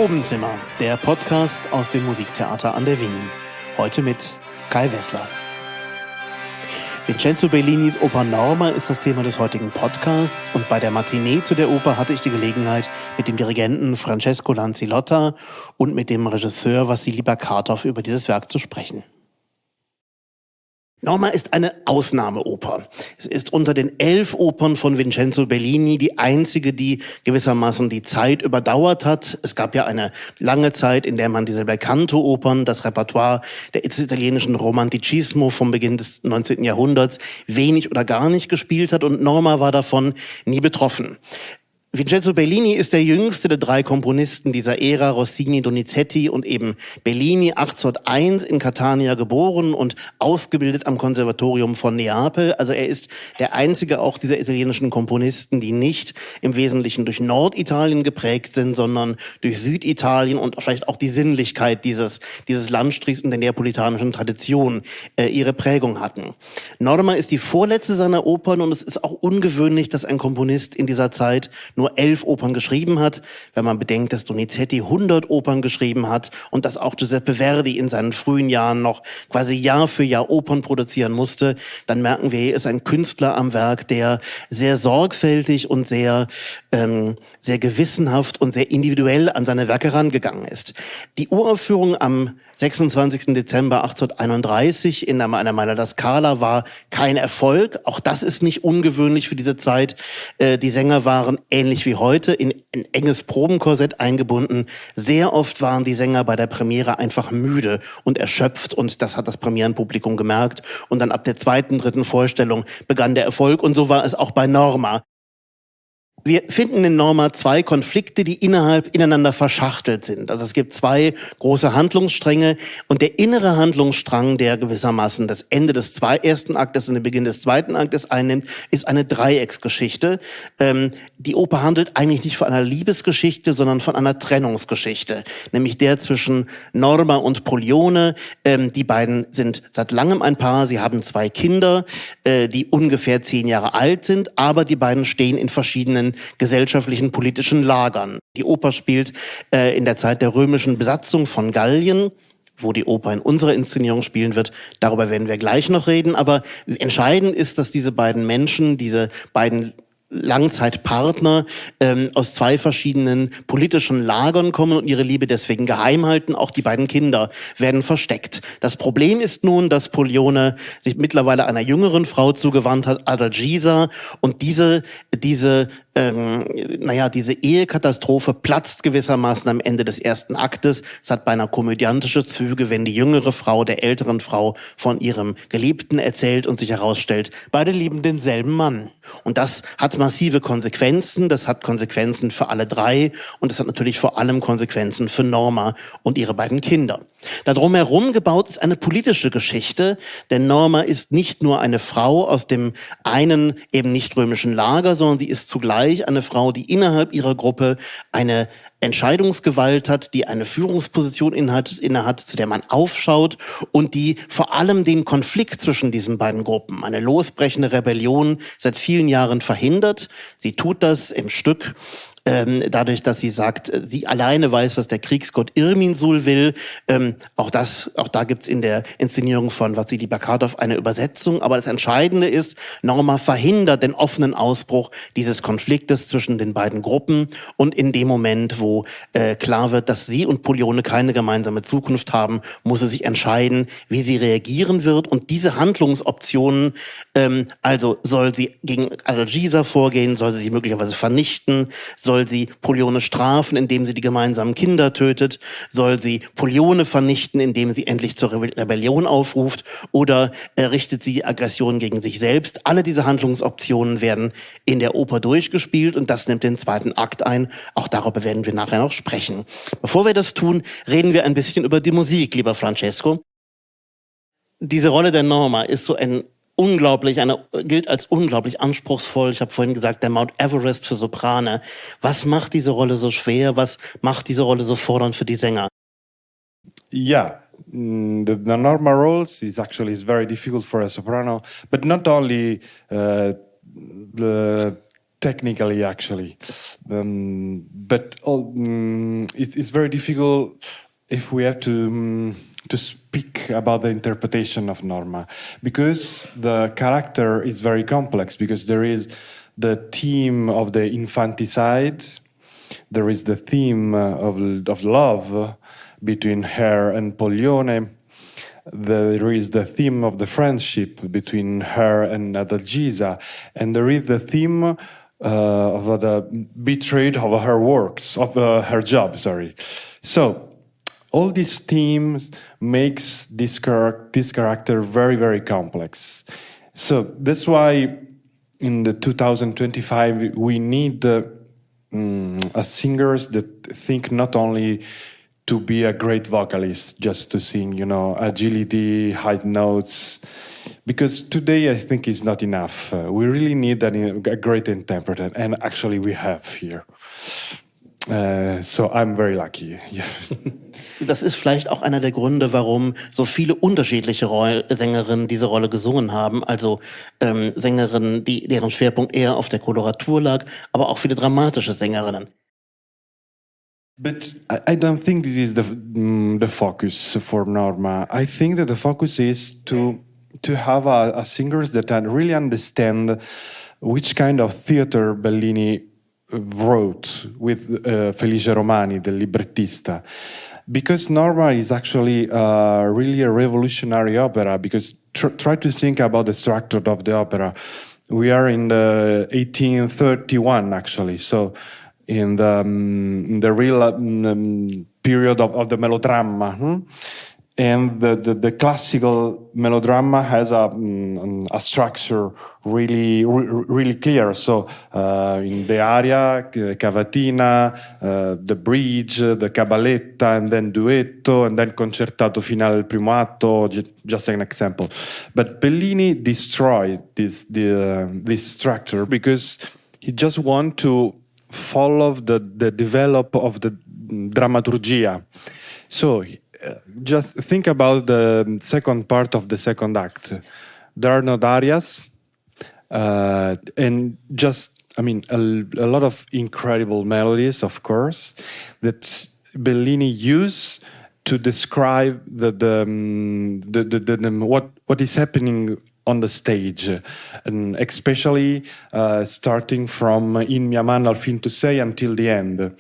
Probenzimmer, der Podcast aus dem Musiktheater an der Wien. Heute mit Kai Weßler. Vincenzo Bellinis Oper Norma ist das Thema des heutigen Podcasts und bei der Matinee zu der Oper hatte ich die Gelegenheit, mit dem Dirigenten Francesco Lanzillotta und mit dem Regisseur Vasily Barkhatov über dieses Werk zu sprechen. Norma ist eine Ausnahmeoper. Es ist unter den 11 Opern von Vincenzo Bellini die einzige, die gewissermaßen die Zeit überdauert hat. Es gab ja eine lange Zeit, in der man diese Belcanto-Opern, das Repertoire des italienischen Romanticismo vom Beginn des 19. Jahrhunderts, wenig oder gar nicht gespielt hat und Norma war davon nie betroffen. Vincenzo Bellini ist der jüngste der 3 Komponisten dieser Ära, Rossini, Donizetti und eben Bellini, 1801 in Catania geboren und ausgebildet am Konservatorium von Neapel. Also er ist der einzige auch dieser italienischen Komponisten, die nicht im Wesentlichen durch Norditalien geprägt sind, sondern durch Süditalien und vielleicht auch die Sinnlichkeit dieses Landstrichs und der neapolitanischen Tradition ihre Prägung hatten. Norma ist die vorletzte seiner Opern und es ist auch ungewöhnlich, dass ein Komponist in dieser Zeit nur 11 Opern geschrieben hat. Wenn man bedenkt, dass Donizetti 100 Opern geschrieben hat und dass auch Giuseppe Verdi in seinen frühen Jahren noch quasi Jahr für Jahr Opern produzieren musste, dann merken wir, hier ist ein Künstler am Werk, der sehr sorgfältig und sehr gewissenhaft und sehr individuell an seine Werke rangegangen ist. Die Uraufführung am 26. Dezember 1831 in einer Mala da Scala war kein Erfolg. Auch das ist nicht ungewöhnlich für diese Zeit. Die Sänger waren ähnlich wie heute in ein enges Probenkorsett eingebunden. Sehr oft waren die Sänger bei der Premiere einfach müde und erschöpft und das hat das Premierenpublikum gemerkt. Und dann ab der 2., 3. Vorstellung begann der Erfolg und so war es auch bei Norma. Wir finden in Norma 2 Konflikte, die ineinander verschachtelt sind. Also es gibt 2 große Handlungsstränge und der innere Handlungsstrang, der gewissermaßen das Ende des ersten Aktes und den Beginn des 2. Aktes einnimmt, ist eine Dreiecksgeschichte. Die Oper handelt eigentlich nicht von einer Liebesgeschichte, sondern von einer Trennungsgeschichte, nämlich der zwischen Norma und Pollione. Die beiden sind seit langem ein Paar, sie haben 2 Kinder, die ungefähr 10 Jahre alt sind, aber die beiden stehen in verschiedenen gesellschaftlichen, politischen Lagern. Die Oper spielt in der Zeit der römischen Besatzung von Gallien, wo die Oper in unserer Inszenierung spielen wird. Darüber werden wir gleich noch reden. Aber entscheidend ist, dass diese beiden Menschen, diese beiden Langzeitpartner aus 2 verschiedenen politischen Lagern kommen und ihre Liebe deswegen geheim halten. Auch die beiden Kinder werden versteckt. Das Problem ist nun, dass Pollione sich mittlerweile einer jüngeren Frau zugewandt hat, Adalgisa, und diese Ehekatastrophe platzt gewissermaßen am Ende des 1. Aktes. Es hat beinahe komödiantische Züge, wenn die jüngere Frau der älteren Frau von ihrem Geliebten erzählt und sich herausstellt, beide lieben denselben Mann. Und das hat massive Konsequenzen. Das hat Konsequenzen für alle 3 und es hat natürlich vor allem Konsequenzen für Norma und ihre beiden Kinder. Darum herum gebaut ist eine politische Geschichte, denn Norma ist nicht nur eine Frau aus dem einen eben nicht römischen Lager, sondern sie ist zugleich eine Frau, die innerhalb ihrer Gruppe eine Entscheidungsgewalt hat, die eine Führungsposition innehat, zu der man aufschaut und die vor allem den Konflikt zwischen diesen beiden Gruppen, eine losbrechende Rebellion, seit vielen Jahren verhindert. Sie tut das im Stück dadurch, dass sie sagt, sie alleine weiß, was der Kriegsgott Irminsul will. Auch da gibt's in der Inszenierung von Vasily Barkhatov eine Übersetzung. Aber das Entscheidende ist, Norma verhindert den offenen Ausbruch dieses Konfliktes zwischen den beiden Gruppen. Und in dem Moment, wo klar wird, dass sie und Pollione keine gemeinsame Zukunft haben, muss sie sich entscheiden, wie sie reagieren wird. Und diese Handlungsoptionen, also soll sie gegen Adalgisa vorgehen, soll sie möglicherweise vernichten, soll sie Pollione strafen, indem sie die gemeinsamen Kinder tötet? Soll sie Pollione vernichten, indem sie endlich zur Rebellion aufruft? Oder richtet sie Aggression gegen sich selbst? Alle diese Handlungsoptionen werden in der Oper durchgespielt und das nimmt den 2. Akt ein. Auch darüber werden wir nachher noch sprechen. Bevor wir das tun, reden wir ein bisschen über die Musik, lieber Francesco. Diese Rolle der Norma ist so gilt als unglaublich anspruchsvoll. Ich habe vorhin gesagt, der Mount Everest für Soprane. Was macht diese Rolle so schwer? Was macht diese Rolle so fordernd für die Sänger? Yeah, the Norma roles is very difficult for a soprano, but not only technically, actually. But it's very difficult if we have to speak about the interpretation of Norma, because the character is very complex, because there is the theme of the infanticide, there is the theme of love between her and Pollione, there is the theme of the friendship between her and Adalgisa, and there is the theme of the betrayal of her works, of her job, sorry. So all these themes makes this character very, very complex. So that's why in the 2025 we need singers that think not only to be a great vocalist, just to sing, agility, high notes, because today I think is not enough. We really need a great interpreter, and actually we have here. So I'm very lucky. Yeah. Das ist vielleicht auch einer der Gründe, warum so viele unterschiedliche Sängerinnen diese Rolle gesungen haben. Also Sängerinnen, deren Schwerpunkt eher auf der Koloratur lag, aber auch viele dramatische Sängerinnen. But I don't think this is the focus for Norma. I think that the focus is to have a singers that really understand which kind of theater Bellini wrote with Felice Romani, the librettista. Because Norma is actually really a revolutionary opera, because try to think about the structure of the opera. We are in the 1831, actually, so in the real period of the melodrama. And the classical melodrama has a structure really clear. So in the aria, cavatina, the bridge, the cabaletta, and then duetto, and then concertato finale del primo atto, just an example. But Bellini destroyed this structure because he just want to follow the develop of the dramaturgia. So just think about the second part of the second act. There are no arias, and a lot of incredible melodies, of course, that Bellini used to describe what is happening on the stage, and especially starting from In mia mano al fin tu sei until the end.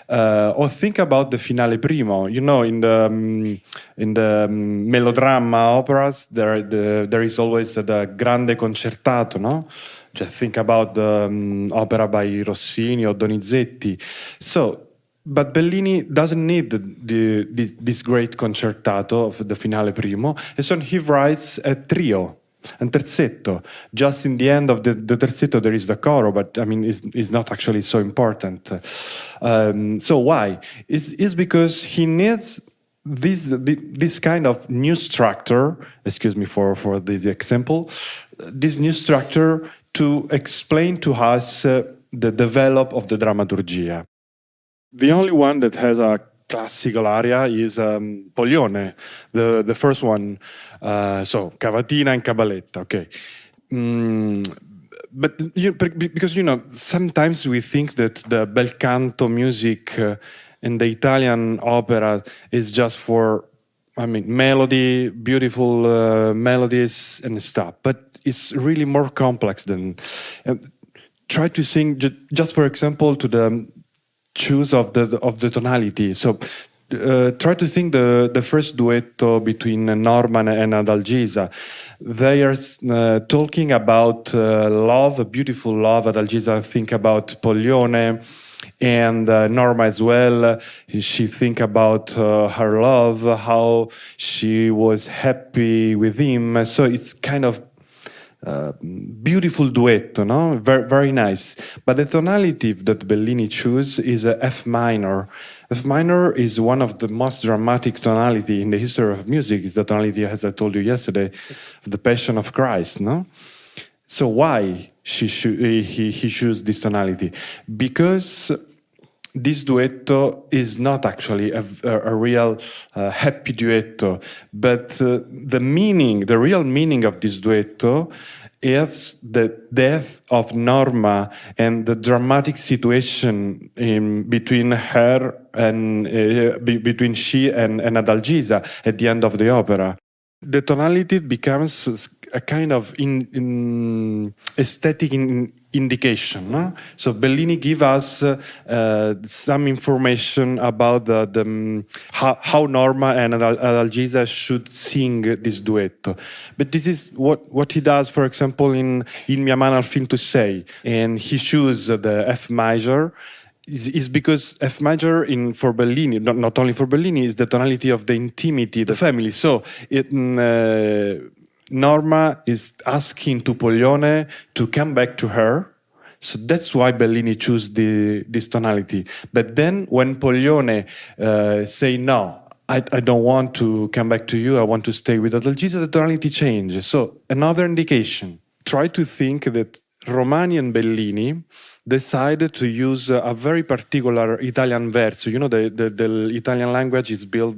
Or think about the finale primo. In the melodrama operas, there is always the grande concertato, no? Just think about the opera by Rossini or Donizetti. But Bellini doesn't need this great concertato of the finale primo, and so he writes a trio. And terzetto, just in the end of the terzetto there is the coro, but it's not actually so important. So why? It's because he needs this kind of new structure. Excuse me for the example. This new structure to explain to us the develop of the dramaturgia. The only one that has a classical aria is Pollione, the first one. So cavatina and cabaletta, okay. But because sometimes we think that the bel canto music in the Italian opera is just for melody, beautiful melodies and stuff. But it's really more complex than. Try to sing just for example to the choose of the tonality. So try to think the first duetto between Norma and Adalgisa. They are talking about love, a beautiful love. Adalgisa think about Pollione, and Norma as well. She think about her love, how she was happy with him. So it's kind of beautiful duetto, no? Very, very nice. But the tonality that Bellini choose is F minor. F minor is one of the most dramatic tonality in the history of music. It's the tonality, as I told you yesterday, of the Passion of Christ, no? So why he choose this tonality? Because this duetto is not actually a real happy duetto, but the real meaning of this duetto is the death of Norma and the dramatic situation between her and between she and Adalgisa at the end of the opera. The tonality becomes a kind of aesthetic indication. No? So Bellini gives us some information about how Norma and Adalgisa should sing this duetto. But this is what he does, for example, in Mia mano al fin tu sei. And he chooses the F major, is because F major for Bellini, not only for Bellini, is the tonality of the intimity, the family. So Norma is asking to Poglione to come back to her. So that's why Bellini chose this tonality. But then when Poglione say no, I don't want to come back to you, I want to stay with Adalgisa, the tonality changes. So another indication. Try to think that Romani and Bellini decided to use a very particular Italian verso. You know, the Italian language is built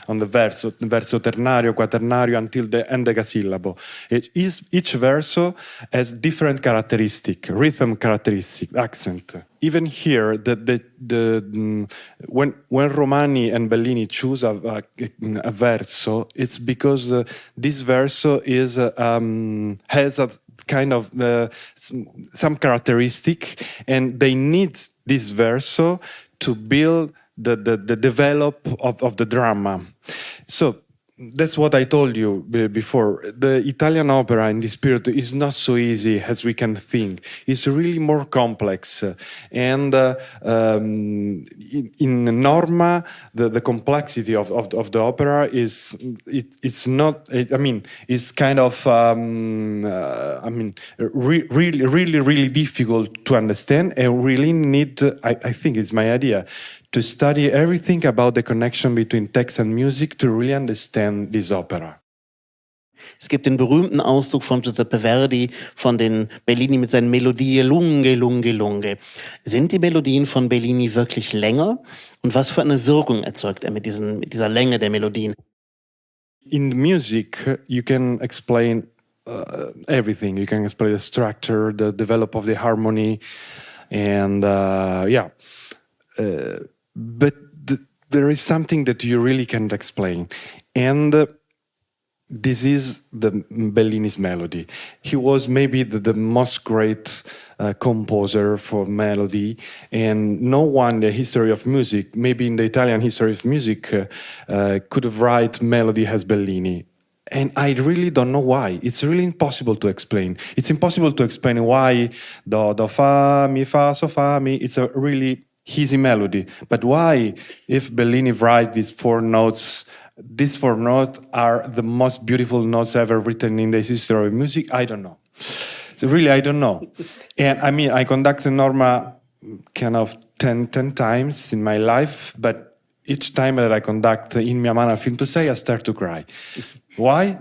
on the verso ternario, quaternario, until the endecasillabo. Each verso has different characteristic, rhythm characteristic, accent. Even here, when Romani and Bellini choose a verso, it's because this verso has a kind of some characteristic, and they need this verso to build the develop of the drama. So that's what I told you before. The Italian opera in this period is not so easy as we can think. It's really more complex. And in Norma, the complexity of the opera it's not, I mean, it's kind of, really difficult to understand, and really need, I think it's my idea, to study everything about the connection between text and music to really understand this opera. Es gibt den berühmten Ausdruck von Giuseppe Verdi, von den Bellini mit seinen Melodien lunge, lunge, lunge. Sind die Melodien von Bellini wirklich länger? Und was für eine Wirkung erzeugt er mit dieser Länge der Melodien? In music, you can explain everything. You can explain the structure, the develop of the harmony, and but there is something that you really can't explain. And this is the Bellini's melody. He was maybe the most great composer for melody, and no one in the history of music, maybe in the Italian history of music, could have write melody as Bellini. And I really don't know why. It's really impossible to explain. It's impossible to explain why do, fa, mi, fa, so, fa, mi. It's a really easy melody. But why, if Bellini write these 4 notes, these 4 notes are the most beautiful notes ever written in the history of music? I don't know. So really, I don't know. And I mean, I conducted Norma kind of 10 times in my life, but each time that I conduct In Mia mano al fin tu sei, I start to cry. Why?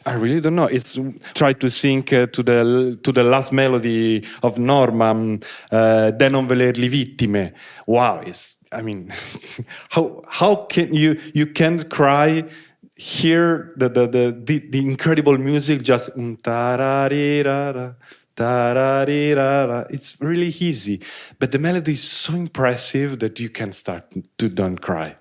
I really don't know. It's try to sing to the last melody of Norma, De non volerli vittime. Wow, I mean, how can you can't cry? Hear the incredible music, just tararirara, tararirara. It's really easy, but the melody is so impressive that you can start to don't cry.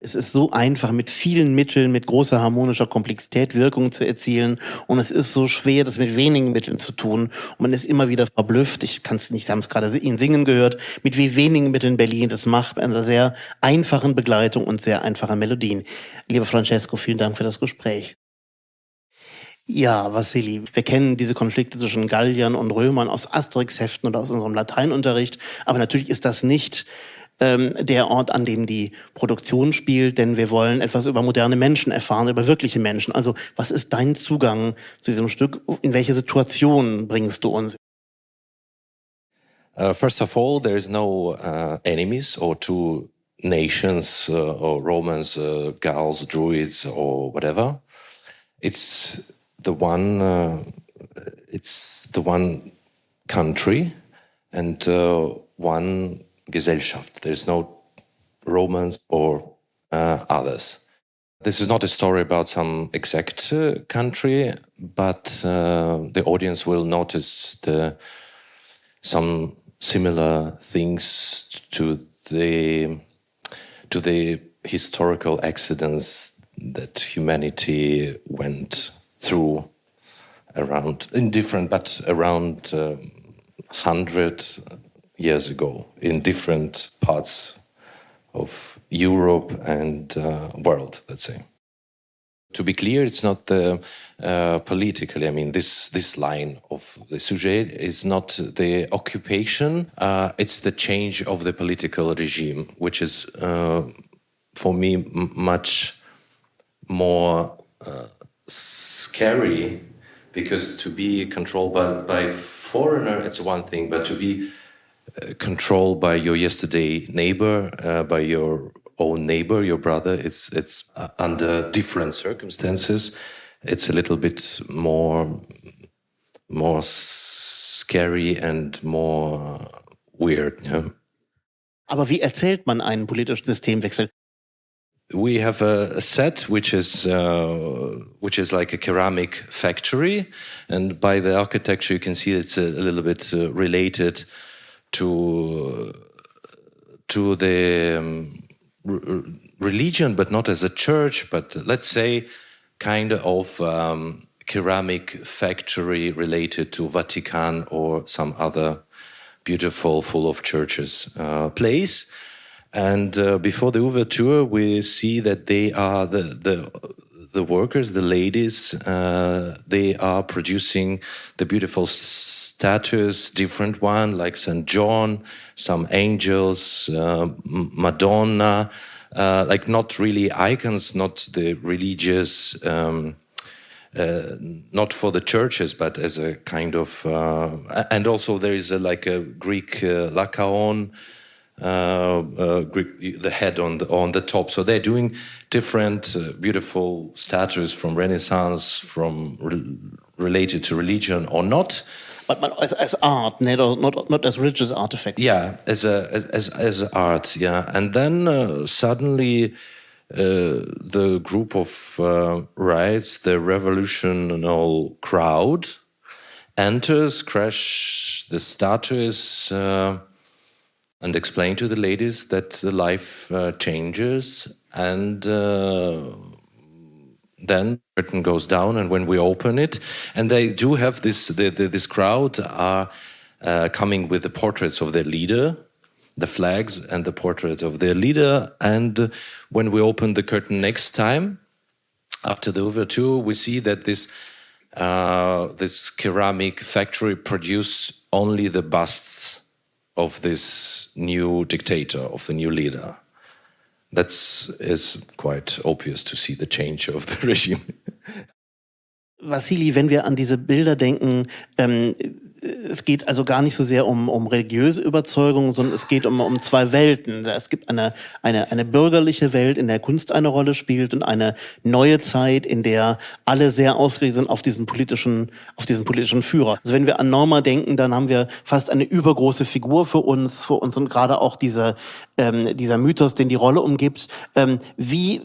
Es ist so einfach, mit vielen Mitteln, mit großer harmonischer Komplexität Wirkung zu erzielen. Und es ist so schwer, das mit wenigen Mitteln zu tun. Und man ist immer wieder verblüfft. Ich kann es nicht, haben es gerade ihn singen gehört, mit wie wenigen Mitteln Berlin das macht, mit einer sehr einfachen Begleitung und sehr einfachen Melodien. Lieber Francesco, vielen Dank für das Gespräch. Ja, Vasily, wir kennen diese Konflikte zwischen Galliern und Römern aus Asterix-Heften oder aus unserem Lateinunterricht. Aber natürlich ist das nicht der Ort, an dem die Produktion spielt, denn wir wollen etwas über moderne Menschen erfahren, über wirkliche Menschen. Also, was ist dein Zugang zu diesem Stück? In welche Situation bringst du uns? First of all, there is no enemies or two nations or Romans, Gauls, Druids or whatever. It's the one country and one Gesellschaft. There's no Romans or others. This is not a story about some exact country, but the audience will notice some similar things to the historical accidents that humanity went through around 100 years ago in different parts of Europe and world, let's say. To be clear, it's not politically. I mean, this line of the sujet is not the occupation. It's the change of the political regime, which is, for me, much more scary, because to be controlled by foreigner, it's one thing, but to be controlled by your yesterday neighbor, by your own neighbor, your brother, it's under different circumstances. It's a little bit more scary and more weird. Yeah? Aber wie erzählt man einen politischen Systemwechsel? We have a set which is like a ceramic factory, and by the architecture you can see it's a little bit related to the religion, but not as a church, but let's say kind of ceramic factory related to Vatican or some other beautiful, full of churches place. And before the ouverture, we see that they are the workers, the ladies. They are producing the beautiful statues, different one like Saint John, some angels, Madonna, like not really icons, not the religious, not for the churches, but as a kind of, and also there is like a Greek Lycaon. The head on the top. So they're doing different beautiful statues from Renaissance, related to religion or not. But as art, not as religious artifacts. Yeah, as art. Yeah, and then suddenly the group of riots, the revolutionary crowd, enters, crash the statues. And explain to the ladies that the life changes, and then curtain goes down, and when we open it, and they do have this crowd are coming with the portraits of their leader, the flags and the portrait of their leader, and when we open the curtain next time, after the overture, we see that this ceramic factory produce only the busts of this new dictator, of the new leader. That is quite obvious to see the change of the regime. Vasily, wenn wir an diese Bilder denken, es geht also gar nicht so sehr um religiöse Überzeugungen, sondern es geht um zwei Welten. Es gibt eine bürgerliche Welt, in der Kunst eine Rolle spielt, und eine neue Zeit, in der alle sehr ausgerichtet sind auf diesen politischen Führer. Also wenn wir an Norma denken, dann haben wir fast eine übergroße Figur für uns und gerade auch dieser Mythos, den die Rolle umgibt. Wie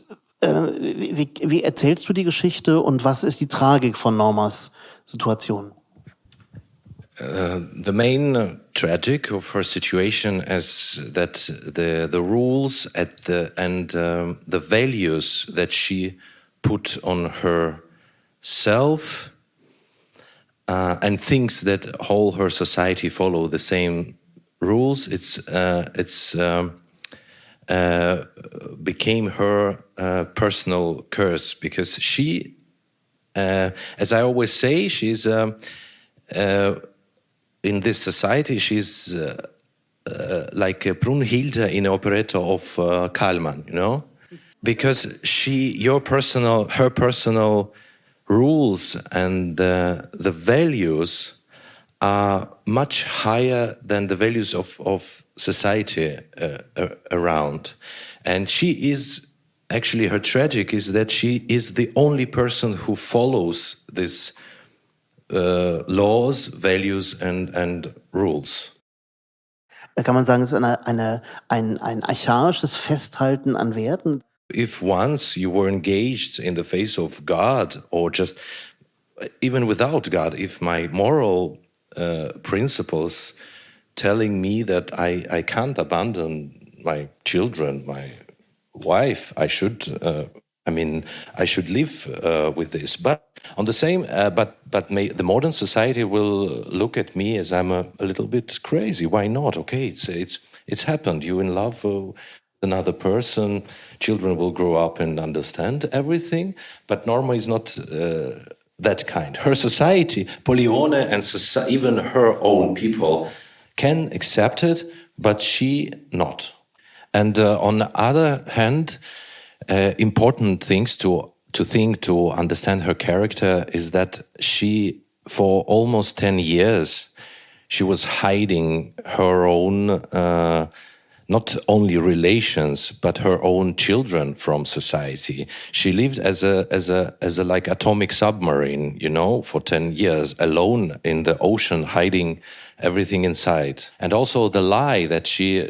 erzählst du die Geschichte und was ist die Tragik von Normas Situation? The main tragic of her situation is that the rules and the values that she put on herself and thinks that whole her society follow the same rules. It's became her personal curse, because she, as I always say, she's in this society, she's like a Brunhilde in an operetta of Kallmann, you know, because her personal rules and the values are much higher than the values of society around. And she is, actually her tragic is that she is the only person who follows this laws, values and rules. Da kann man sagen, es ist ein archaisches Festhalten an Werten. If once you were engaged in the face of God, or just even without God, if my moral principles telling me that I can't abandon my children, my wife, I should live with this. But on the same, the modern society will look at me as I'm a little bit crazy. Why not? Okay, it's happened. You're in love with another person. Children will grow up and understand everything. But Norma is not that kind. Her society, Polione, and even her own people can accept it, but she not. And on the other hand, important things to understand her character is that she, for almost 10 years, she was hiding her own, not only relations, but her own children from society. She lived as a like atomic submarine, for 10 years, alone in the ocean, hiding everything inside. And also the lie that she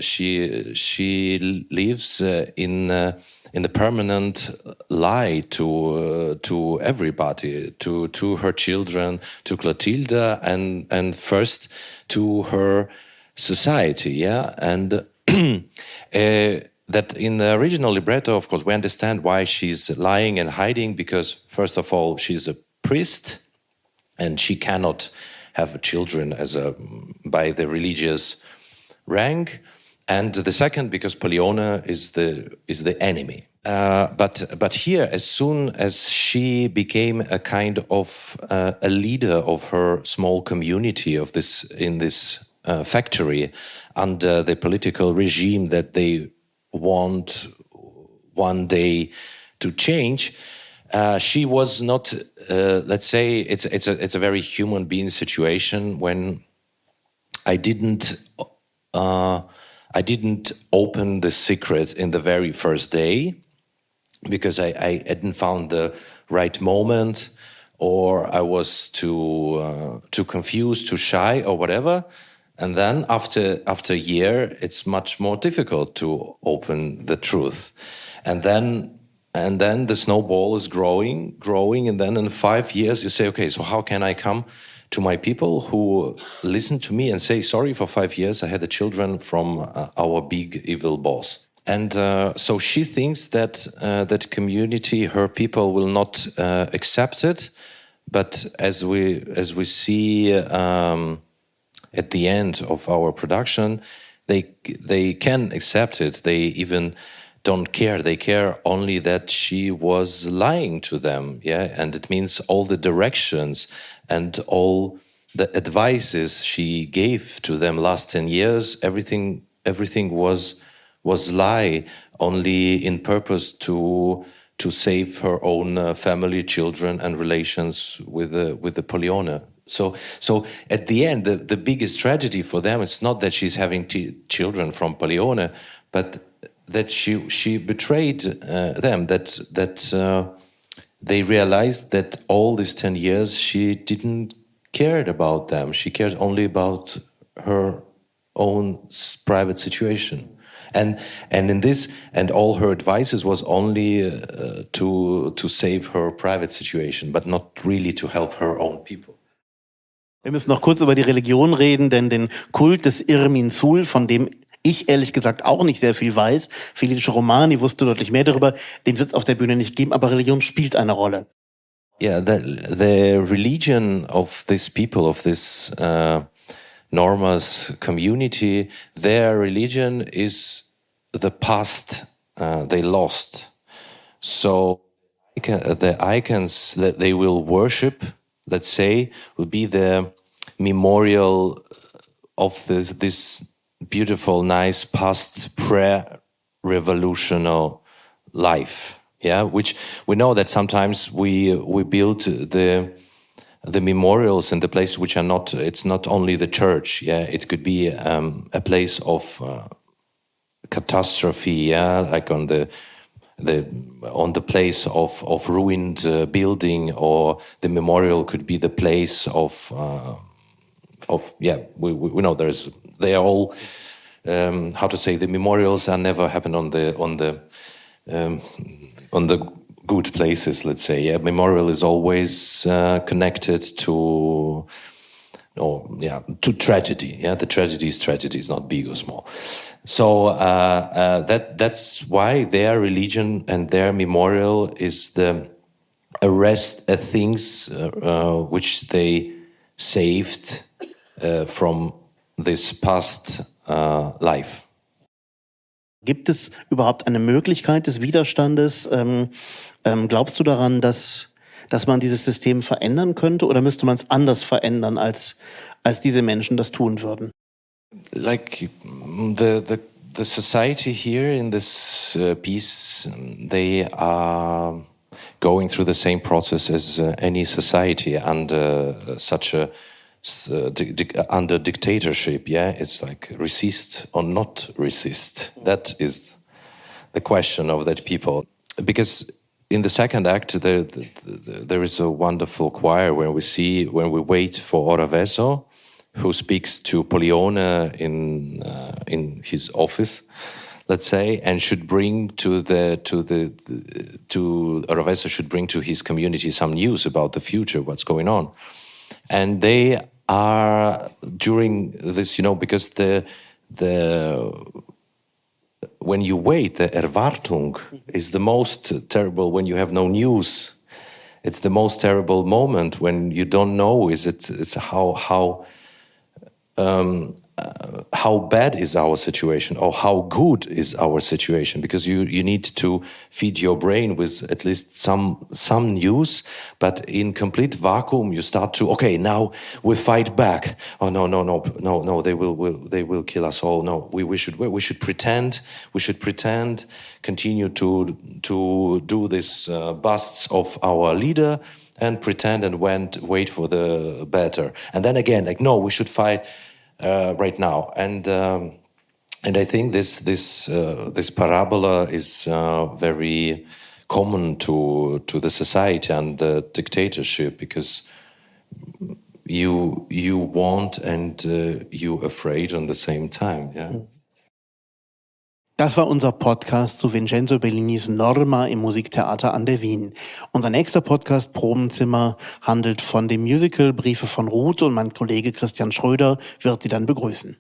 lives in the permanent lie to everybody, to her children, to Clotilde, and first to her society, yeah. And that in the original libretto, of course, we understand why she's lying and hiding, because first of all, she's a priest, and she cannot have children by the religious rank. And the second, because Polione is the enemy. But here, as soon as she became a kind of a leader of her small community in this factory under the political regime that they want one day to change, she was not. Let's say it's a very human being situation when I didn't open the secret in the very first day because I hadn't found the right moment, or I was too confused, too shy, or whatever. And then after a year, it's much more difficult to open the truth. And then the snowball is growing, and then in 5 years you say, okay, so how can I come to my people who listen to me and say, sorry, for 5 years I had the children from our big evil boss. And so she thinks that that community, her people, will not accept it. But as we see at the end of our production, they can accept it. They even don't care. They care only that she was lying to them. Yeah, and it means all the directions and all the advices she gave to them last 10 years. Everything was lie, only in purpose to save her own family, children, and relations with the Polione. So at the end, the biggest tragedy for them, it's not that she's having children from Polione, but that she betrayed them. That they realized that all these 10 years she didn't cared about them. She cared only about her own private situation. And in this, and all her advices was only to save her private situation, but not really to help her own people. Wir müssen noch kurz über die Religion reden, denn den Kult des Irmin Sul, von dem ich ehrlich gesagt auch nicht sehr viel weiß, Felice Romani wusste deutlich mehr darüber, den wird es auf der Bühne nicht geben, aber Religion spielt eine Rolle. Yeah, the religion of these people, of this Norma's community, their religion is the past they lost. So the icons that they will worship, let's say, will be the memorial of this beautiful, nice past pre-revolutionary life. Yeah, which we know that sometimes we build the memorials in the places which are not. It's not only the church. Yeah, it could be a place of catastrophe. Yeah, like on the place of ruined building, or the memorial could be the place of we know they are all how to say, the memorials are never happen on the on the good places, let's say. Yeah, memorial is always connected to tragedy. Yeah, the tragedy is not big or small. So that's why their religion and their memorial is the arrest things which they saved from this past life. Gibt es überhaupt eine Möglichkeit des Widerstandes? Glaubst du daran, dass man dieses System verändern könnte, oder müsste man es anders verändern, als diese Menschen das tun würden? Like the society here in this piece, they are going through the same process as any society under such a under dictatorship. Yeah, it's like resist or not resist. That is the question of that people. Because in the second act, there is a wonderful choir when we wait for Oraveso, who speaks to Polione in his office, let's say, and should bring to Oraveso should bring to his community some news about the future, what's going on, and they are during this, because the when you wait, the Erwartung is the most terrible when you have no news. It's the most terrible moment when you don't know. It's how bad is our situation or how good is our situation, because you need to feed your brain with at least some news, but in complete vacuum you start to, okay, now we fight back. Oh no, they will kill us all. No, we should pretend, continue to do this busts of our leader and pretend and wait for the better. And then again, like, no, we should fight right now. And I think this parabola is very common to the society and the dictatorship, because you want and you afraid on the same time. Yeah. Das war unser Podcast zu Vincenzo Bellinis Norma im Musiktheater an der Wien. Unser nächster Podcast Probenzimmer handelt von dem Musical Briefe von Ruth, und mein Kollege Christian Schröder wird sie dann begrüßen.